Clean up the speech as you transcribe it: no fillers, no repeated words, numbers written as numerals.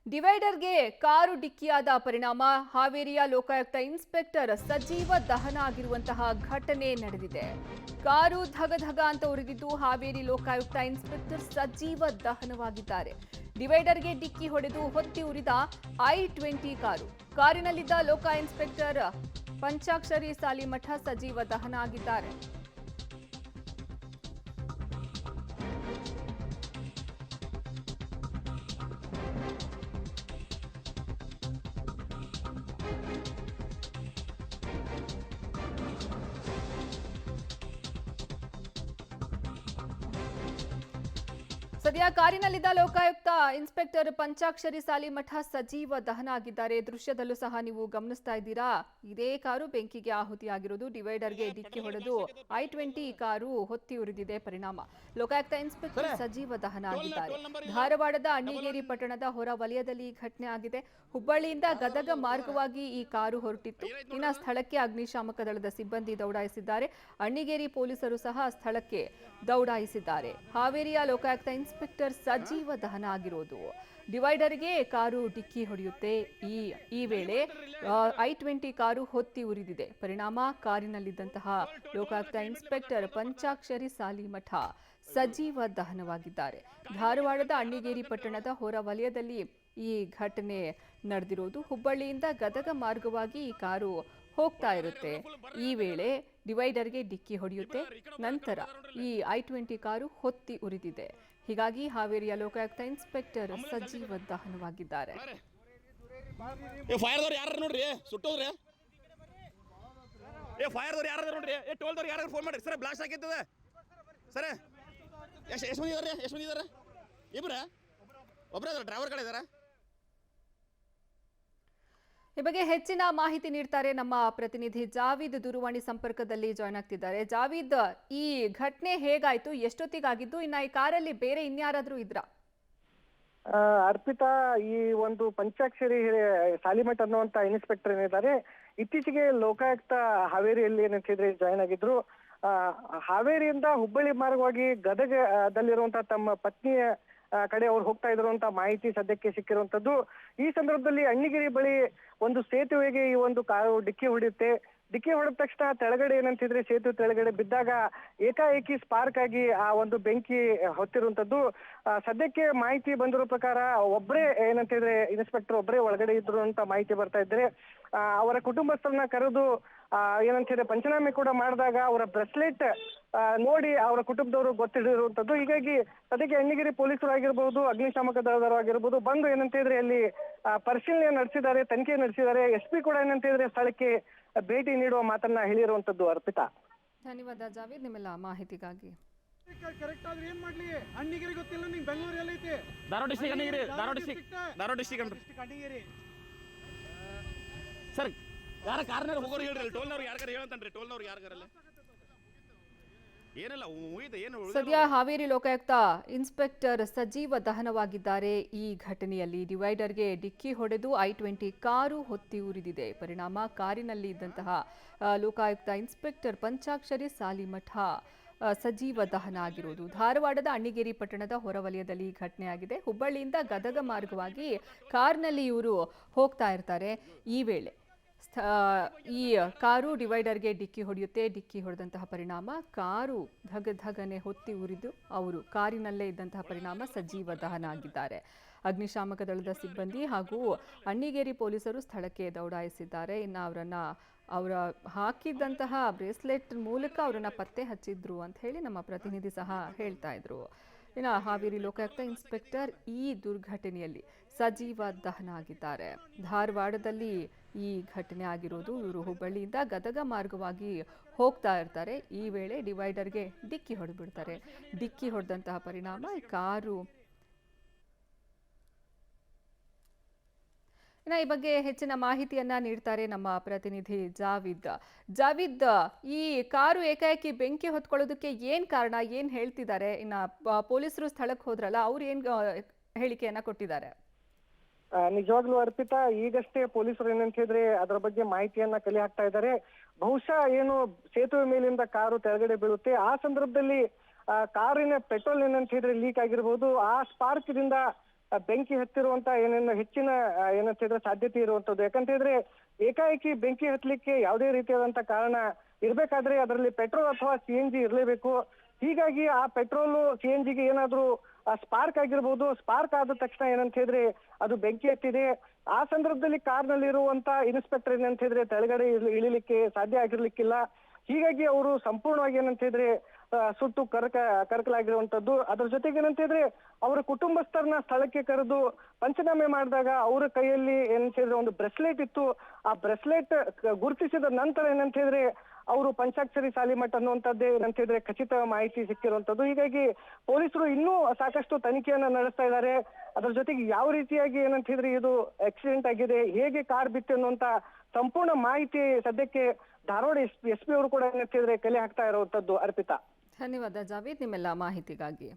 ಡಿವೈಡರ್ಗೆ car ಡಿಕ್ಕಿಯಾದ ಪರಿಣಾಮ ಹಾವೇರಿಯ Lokayukta inspector ಸಜೀವ ದಹನ ಆಗಿರುವಂತಹ ಘಟನೆ ನಡೆದಿದೆ. ಕಾರು ಧಗಧಗ ಅಂತ ಉರಿದಿದ್ದು ಹಾವೇರಿ ಲೋಕಾಯುಕ್ತ ಇನ್ಸ್ಪೆಕ್ಟರ್ ಸಜೀವ ದಹನವಾಗಿದ್ದಾರೆ. ಡಿವೈಡರ್ಗೆ ಡಿಕ್ಕಿ ಹೊಡೆದು ಹೊತ್ತಿ ಉರಿದ I-20 ಕಾರು. ಕಾರಿನಲ್ಲಿದ್ದ ಲೋಕ ಇನ್ಸ್ಪೆಕ್ಟರ್ ಪಂಚಾಕ್ಷರಿ ಸಾಲಿಮಠ ಸಜೀವ ದಹನ ಆಗಿದ್ದಾರೆ. ಸದ್ಯ ಕಾರಿನಲ್ಲಿದ್ದ ಲೋಕಾಯುಕ್ತ ಇನ್ಸ್ಪೆಕ್ಟರ್ ಪಂಚಾಕ್ಷರಿ ಸಾಲಿಮಠ ಸಜೀವ ದಹನ ಆಗಿದ್ದಾರೆ. ದೃಶ್ಯದಲ್ಲೂ ಸಹ ನೀವು ಗಮನಿಸ್ತಾ ಇದ್ದೀರಾ, ಇದೇ ಕಾರು ಬೆಂಕಿಗೆ ಆಹುತಿಯಾಗಿರುವುದು. ಡಿವೈಡರ್ಗೆ ಡಿಕ್ಕಿ ಹೊಡೆದು I-20 ಕಾರು ಹೊತ್ತಿ ಉರಿದಿದೆ. ಪರಿಣಾಮ ಲೋಕಾಯುಕ್ತ ಇನ್ಸ್ಪೆಕ್ಟರ್ ಸಜೀವ ದಹನ ಆಗಿದ್ದಾರೆ. ಧಾರವಾಡದ ಅಣ್ಣಿಗೇರಿ ಪಟ್ಟಣದ ಹೊರ ವಲಯದಲ್ಲಿ ಈ ಘಟನೆ ಆಗಿದೆ. ಹುಬ್ಬಳ್ಳಿಯಿಂದ ಗದಗ ಮಾರ್ಗವಾಗಿ ಈ ಕಾರು ಹೊರಟಿತ್ತು. ಇನ್ನು ಸ್ಥಳಕ್ಕೆ ಅಗ್ನಿಶಾಮಕ ದಳದ ಸಿಬ್ಬಂದಿ ದೌಡಾಯಿಸಿದ್ದಾರೆ. ಅಣ್ಣಿಗೇರಿ ಪೊಲೀಸರು ಸಹ ಸ್ಥಳಕ್ಕೆ ದೌಡಾಯಿಸಿದ್ದಾರೆ. ಹಾವೇರಿಯ ಲೋಕಾಯುಕ್ತ ಇನ್ಸ್ಪೆಕ್ಟರ್ ಸಜೀವ ದಹನ ಆಗಿರೋದು. ಡಿವೈಡರ್ಗೆ ಕಾರು ಡಿಕ್ಕಿ ಹೊಡೆಯುತ್ತೆ. ಈ ವೇಳೆ I-20 ಕಾರು ಹೊತ್ತಿ ಉರಿದಿದೆ. ಪರಿಣಾಮ ಕಾರಿನಲ್ಲಿದ್ದಂತಹ ಲೋಕಾಯುಕ್ತ ಇನ್ಸ್ಪೆಕ್ಟರ್ ಪಂಚಾಕ್ಷರಿ ಸಾಲಿಮಠ ಸಜೀವ ದಹನವಾಗಿದ್ದಾರೆ. ಧಾರವಾಡದ ಅಣ್ಣಿಗೇರಿ ಪಟ್ಟಣದ ಹೊರ ವಲಯದಲ್ಲಿ ಈ ಘಟನೆ ನಡೆದಿರೋದು. ಹುಬ್ಬಳ್ಳಿಯಿಂದ ಗದಗ ಮಾರ್ಗವಾಗಿ ಈ ಕಾರು ಹೋಗ್ತಾ ಇರುತ್ತೆ. ಈ ವೇಳೆ ಡಿವೈಡರ್ಗೆ ಡಿಕ್ಕಿ ಹೊಡೆಯುತ್ತೆ. ನಂತರ ಈ I-20 ಕಾರು ಹೊತ್ತಿ ಉರಿದಿದೆ. ಹೀಗಾಗಿ ಹಾವೇರಿಯ ಲೋಕಾಯುಕ್ತ ಇನ್ಸ್ಪೆಕ್ಟರ್ ಸಜೀವ ದಹನವಾಗಿದ್ದಾರೆ. ಫೈರ್ದವ್ರು ಯಾರು ನೋಡ್ರಿ, ಸುಟ್ಟೋದ್ರಿ. ಫೈರ್ದವ್ರು ಯಾರು ನೋಡ್ರಿ, ಟೋಲ್ದವ್ರು ಯಾರು ಫೋನ್ ಮಾಡ್ರಿ ಸರ್. ಬ್ಲಾಸ್ಟ್ ಆಗಿರ್ತದೆ ಸರ್. ಎಷ್ಟು ಮಂದಿ ಇದಾರೆ? ಎಷ್ಟು ಮಂದಿ ಇದಾರೆ? ಇಬ್ರ ಒಬ್ಬರೇ ಇದಾರೆ, ಡ್ರೈವರ್ ಕಡೆ ಇದಾರೆ. ಈ ಬಗ್ಗೆ ಹೆಚ್ಚಿನ ಮಾಹಿತಿ ನೀಡ್ತಾರೆ ನಮ್ಮ ಪ್ರತಿನಿಧಿ ಜಾವೀದ್. ದೂರವಾಣಿ ಸಂಪರ್ಕದಲ್ಲಿ ಜಾಯ್ನ್ ಆಗ್ತಿದ್ದಾರೆ. ಜಾವೀದ್, ಈ ಘಟನೆ ಹೇಗಾಯ್ತು, ಎಷ್ಟೊತ್ತಿಗಾಗಿದ್ದು, ಇನ್ನ ಈ ಕಾರಲ್ಲಿ ಬೇರೆ ಇನ್ಯಾರಾದ್ರೂ ಇದ್ರ? ಅರ್ಪಿತಾ, ಈ ಒಂದು ಪಂಚಾಕ್ಷರಿ ಸಾಲಿಮಠ ಅನ್ನುವಂತ ಇನ್ಸ್ಪೆಕ್ಟರ್ ಏನಿದ್ದಾರೆ, ಇತ್ತೀಚೆಗೆ ಲೋಕಾಯುಕ್ತ ಹಾವೇರಿಯಲ್ಲಿ ಏನಂತಿದ್ರೆ ಜಾಯ್ನ್ ಆಗಿದ್ರು. ಹಾವೇರಿಯಿಂದ ಹುಬ್ಬಳ್ಳಿ ಮಾರ್ಗವಾಗಿ ಗದಗದಲ್ಲಿರುವಂತಹ ತಮ್ಮ ಪತ್ನಿಯ ಕಡೆ ಅವ್ರು ಹೋಗ್ತಾ ಇದ್ರು ಅಂತ ಮಾಹಿತಿ ಸದ್ಯಕ್ಕೆ ಸಿಕ್ಕಿರುವಂತದ್ದು. ಈ ಸಂದರ್ಭದಲ್ಲಿ ಅಣ್ಣಿಗಿರಿ ಬಳಿ ಒಂದು ಸೇತುವೆಗೆ ಈ ಒಂದು ಕಾರು ಡಿಕ್ಕಿ ಹೊಡೆಯುತ್ತೆ. ಡಿಕ್ಕಿ ಹೊಡೆದ ತಕ್ಷಣ ತೆಳಗಡೆ ಏನಂತಿದ್ರೆ ಸೇತುವೆ ತೆಳಗಡೆ ಬಿದ್ದಾಗ ಏಕಾಏಕಿ ಸ್ಪಾರ್ಕ್ ಆಗಿ ಆ ಒಂದು ಬೆಂಕಿ ಹೊತ್ತಿರುವಂತದ್ದು. ಸದ್ಯಕ್ಕೆ ಮಾಹಿತಿ ಬಂದಿರೋ ಪ್ರಕಾರ ಒಬ್ಬರೇ ಏನಂತಿದ್ರೆ ಇನ್ಸ್ಪೆಕ್ಟರ್ ಒಬ್ಬರೇ ಒಳಗಡೆ ಇದ್ರು ಅಂತ ಮಾಹಿತಿ ಬರ್ತಾ ಇದ್ರೆ, ಅವರ ಕುಟುಂಬಸ್ಥರನ್ನ ಕರೆದು ಏನಂತಿದ್ರೆ ಪಂಚನಾಮೆ ಕೂಡ ಮಾಡಿದಾಗ ಅವರ ಬ್ರೆಸ್ಲೆಟ್ ನೋಡಿ ಅವರ ಕುಟುಂಬದವರು ಗೊತ್ತಿಡಿರುವಂತದ್ದು. ಹೀಗಾಗಿ ಸದ್ಯಕ್ಕೆ ಅಣ್ಣಿಗಿರಿ ಪೊಲೀಸರು ಆಗಿರ್ಬೋದು, ಅಗ್ನಿಶಾಮಕ ದಳದವರು ಆಗಿರ್ಬೋದು ಬಂದು ಏನಂತಿದ್ರೆ ಅಲ್ಲಿ ಪರಿಶೀಲನೆ ನಡೆಸಿದ್ದಾರೆ, ತನಿಖೆ ನಡೆಸಿದ್ದಾರೆ. SP ಕೂಡ ಏನಂತಿದ್ರೆ ಸ್ಥಳಕ್ಕೆ ಭೇಟಿ ನೀಡುವ ಮಾತನ್ನ ಹೇಳಿರುವಂತದ್ದು. ಅರ್ಪಿತಾ, ಧನ್ಯವಾದ ಜಾವೀದ್ ನಿಮ್ಮೆಲ್ಲ ಮಾಹಿತಿಗಾಗಿ. ಕರೆಕ್ಟ್ ಆದ್ರೆ ಏನ್ ಮಾಡ್ಲಿ? ಅಣ್ಣಿಗಿರಿ ಗೊತ್ತಿಲ್ಲ ನಿಂಗೆ? ಬೆಂಗಳೂರು ಎಲ್ಲೈತಿ? Dharwad district Annigeri. Dharwad district Annigeri sir. ಯಾರ ಕಾರ್ನಾರ ಹೋಗೋರು ಹೇಳ್ರಿ, ಟೋಲ್ನವ್ರು ಯಾರ್ಗಾರ ಹೇಳಂತನ್ರಿ. ಟೋಲ್ನವ್ರು ಯಾರ್ಗಾರಲ್ಲ ಏನಿಲ್ಲ ಏನು. ಸದ್ಯ ಹಾವೇರಿ ಲೋಕಾಯುಕ್ತ ಇನ್ಸ್ಪೆಕ್ಟರ್ ಸಜೀವ ದಹನವಾಗಿದ್ದಾರೆ. ಈ ಘಟನೆಯಲ್ಲಿ ಡಿವೈಡರ್ಗೆ ಡಿಕ್ಕಿ ಹೊಡೆದು I-20 ಕಾರು ಹೊತ್ತಿ ಉರಿದಿದೆ. ಪರಿಣಾಮ ಕಾರಿನಲ್ಲಿ ಇದ್ದಂತಹ ಲೋಕಾಯುಕ್ತ ಇನ್ಸ್ಪೆಕ್ಟರ್ ಪಂಚಾಕ್ಷರಿ ಸಾಲಿಮಠ ಸಜೀವ ದಹನ ಆಗಿರುವುದು. ಧಾರವಾಡದ ಅಣ್ಣಿಗೇರಿ ಪಟ್ಟಣದ ಹೊರವಲಯದಲ್ಲಿ ಈ ಘಟನೆಯಾಗಿದೆ. ಹುಬ್ಬಳ್ಳಿಯಿಂದ ಗದಗ ಮಾರ್ಗವಾಗಿ ಕಾರ್ನಲ್ಲಿ ಇವರು ಹೋಗ್ತಾ ಇರ್ತಾರೆ. ಈ ವೇಳೆ ಈ ಕಾರು ಡಿವೈಡರ್ಗೆ ಡಿಕ್ಕಿ ಹೊಡೆಯುತ್ತೆ. ಡಿಕ್ಕಿ ಹೊಡೆದಂತಹ ಪರಿಣಾಮ ಕಾರು ಧಗಧಗನೆ ಹೊತ್ತಿ ಉರಿದು ಅವರು ಕಾರಿನಲ್ಲೇ ಇದ್ದಂತಹ ಪರಿಣಾಮ ಸಜೀವ ದಹನ ಆಗಿದ್ದಾರೆ. ಅಗ್ನಿಶಾಮಕ ದಳದ ಸಿಬ್ಬಂದಿ ಹಾಗೂ ಅಣ್ಣಿಗೇರಿ ಪೊಲೀಸರು ಸ್ಥಳಕ್ಕೆ ದೌಡಾಯಿಸಿದ್ದಾರೆ. ಇನ್ನು ಅವರ ಹಾಕಿದ್ದಂತಹ ಬ್ರೇಸ್ಲೆಟ್ ಮೂಲಕ ಅವರನ್ನ ಪತ್ತೆ ಹಚ್ಚಿದ್ರು ಅಂತ ಹೇಳಿ ನಮ್ಮ ಪ್ರತಿನಿಧಿ ಸಹ ಹೇಳ್ತಾ ಇದ್ರು. ಇನ್ನು ಹಾವೇರಿ ಲೋಕಾಯುಕ್ತ ಇನ್ಸ್ಪೆಕ್ಟರ್ ಈ ದುರ್ಘಟನೆಯಲ್ಲಿ ಸಜೀವ ದಹನ ಆಗಿದ್ದಾರೆ. ಧಾರವಾಡದಲ್ಲಿ ಈ ಘಟನೆ ಆಗಿರೋದು. ಇವರು ಹುಬ್ಬಳ್ಳಿಯಿಂದ ಗದಗ ಮಾರ್ಗವಾಗಿ ಹೋಗ್ತಾ ಇರ್ತಾರೆ. ಈ ವೇಳೆ ಡಿವೈಡರ್ಗೆ ಡಿಕ್ಕಿ ಹೊಡೆದ್ಬಿಡ್ತಾರೆ. ಡಿಕ್ಕಿ ಹೊಡೆದಂತಹ ಪರಿಣಾಮ ಈ ಕಾರು. ಇನ್ನು ಈ ಬಗ್ಗೆ ಹೆಚ್ಚಿನ ಮಾಹಿತಿಯನ್ನ ನೀಡ್ತಾರೆ ನಮ್ಮ ಪ್ರತಿನಿಧಿ ಜಾವೀದ್, ಈ ಕಾರು ಏಕಾಏಕಿ ಬೆಂಕಿ ಹೊತ್ಕೊಳ್ಳೋದಕ್ಕೆ ಏನ್ ಕಾರಣ, ಏನ್ ಹೇಳ್ತಿದ್ದಾರೆ? ಇನ್ನ ಪೊಲೀಸರು ಸ್ಥಳಕ್ಕೆ ಹೋದ್ರಲ್ಲ, ಅವ್ರು ಏನ್ ಹೇಳಿಕೆಯನ್ನ ಕೊಟ್ಟಿದ್ದಾರೆ? ನಿಜವಾಗ್ಲೂ ಅರ್ಪಿತಾ, ಈಗಷ್ಟೇ ಪೊಲೀಸರು ಏನಂತ ಹೇಳಿದ್ರೆ ಅದರ ಬಗ್ಗೆ ಮಾಹಿತಿಯನ್ನ ಕಲೆ ಹಾಕ್ತಾ ಇದ್ದಾರೆ. ಬಹುಶಃ ಏನು ಸೇತುವೆ ಮೇಲಿಂದ ಕಾರು ಕೆಳಗಡೆ ಬೀಳುತ್ತೆ, ಆ ಸಂದರ್ಭದಲ್ಲಿ ಕಾರಿನ ಪೆಟ್ರೋಲ್ ಏನಂತ ಹೇಳಿದ್ರೆ ಲೀಕ್ ಆಗಿರ್ಬೋದು. ಆ ಸ್ಪಾರ್ಕ್ ದಿಂದ ಬೆಂಕಿ ಹತ್ತಿರುವಂತ ಏನೇನು ಹೆಚ್ಚಿನ ಏನಂತಿದ್ರೆ ಸಾಧ್ಯತೆ ಇರುವಂತದ್ದು. ಯಾಕಂತಿದ್ರೆ ಏಕಾಏಕಿ ಬೆಂಕಿ ಹತ್ತಲಿಕ್ಕೆ ಯಾವುದೇ ರೀತಿಯಾದಂತ ಕಾರಣ ಇರ್ಬೇಕಾದ್ರೆ ಅದರಲ್ಲಿ ಪೆಟ್ರೋಲ್ ಅಥವಾ CNG ಇರಲೇಬೇಕು. ಹೀಗಾಗಿ ಆ ಪೆಟ್ರೋಲ್ CNGಗೆ ಏನಾದ್ರೂ ಸ್ಪಾರ್ಕ್ ಆಗಿರ್ಬೋದು. ಸ್ಪಾರ್ಕ್ ಆದ ತಕ್ಷಣ ಏನಂತ ಹೇಳಿದ್ರೆ ಅದು ಬೆಂಕಿ ಹತ್ತಿದೆ. ಆ ಸಂದರ್ಭದಲ್ಲಿ ಕಾರ್ನಲ್ಲಿರುವಂತ ಇನ್ಸ್ಪೆಕ್ಟರ್ ಏನಂತ ಹೇಳಿದ್ರೆ ತೆಳಗಡೆ ಇಳಿಲಿಕ್ಕೆ ಸಾಧ್ಯ ಆಗಿರ್ಲಿಕ್ಕಿಲ್ಲ. ಹೀಗಾಗಿ ಅವರು ಸಂಪೂರ್ಣವಾಗಿ ಏನಂತ ಹೇಳಿದ್ರೆ ಸುಟ್ಟು ಕರಕಲಾಗಿರುವಂತದ್ದು. ಅದ್ರ ಜೊತೆಗೆ ಏನಂತ ಹೇಳಿದ್ರೆ ಅವರ ಕುಟುಂಬಸ್ಥರನ್ನ ಸ್ಥಳಕ್ಕೆ ಕರೆದು ಪಂಚನಾಮೆ ಮಾಡಿದಾಗ ಅವರ ಕೈಯಲ್ಲಿ ಏನಂತ ಹೇಳಿದ್ರೆ ಒಂದು ಬ್ರೆಸ್ಲೆಟ್ ಇತ್ತು. ಆ ಬ್ರೆಸ್ಲೆಟ್ ಗುರುತಿಸಿದ ನಂತರ ಏನಂತ ಹೇಳಿದ್ರೆ ಅವರು ಪಂಚಾಕ್ಷರಿ ಸಾಲಿಮಠ್ ಅನ್ನುವಂಥದ್ದೇ ಏನಂತ ಹೇಳಿದ್ರೆ ಖಚಿತ ಮಾಹಿತಿ ಸಿಕ್ಕಿರುವಂತದ್ದು. ಹೀಗಾಗಿ ಪೊಲೀಸರು ಇನ್ನೂ ಸಾಕಷ್ಟು ತನಿಖೆಯನ್ನ ನಡೆಸ್ತಾ ಇದ್ದಾರೆ. ಅದ್ರ ಜೊತೆಗೆ ಯಾವ ರೀತಿಯಾಗಿ ಏನಂತ ಹೇಳಿದ್ರೆ ಇದು ಆಕ್ಸಿಡೆಂಟ್ ಆಗಿದೆ, ಹೇಗೆ ಕಾರ್ ಬಿತ್ತು ಅನ್ನುವಂತ ಸಂಪೂರ್ಣ ಮಾಹಿತಿ ಸದ್ಯಕ್ಕೆ ಧಾರವಾಡ SP ಅವರು ಕೂಡ ಏನಂತ ಹೇಳಿದ್ರೆ ಕಲೆ ಹಾಕ್ತಾ ಇರುವಂತದ್ದು. ಅರ್ಪಿತಾ, ಧನ್ಯವಾದ ಜಾವೀದ್ ನಿಮ್ಮೆಲ್ಲ ಮಾಹಿತಿಗಾಗಿ.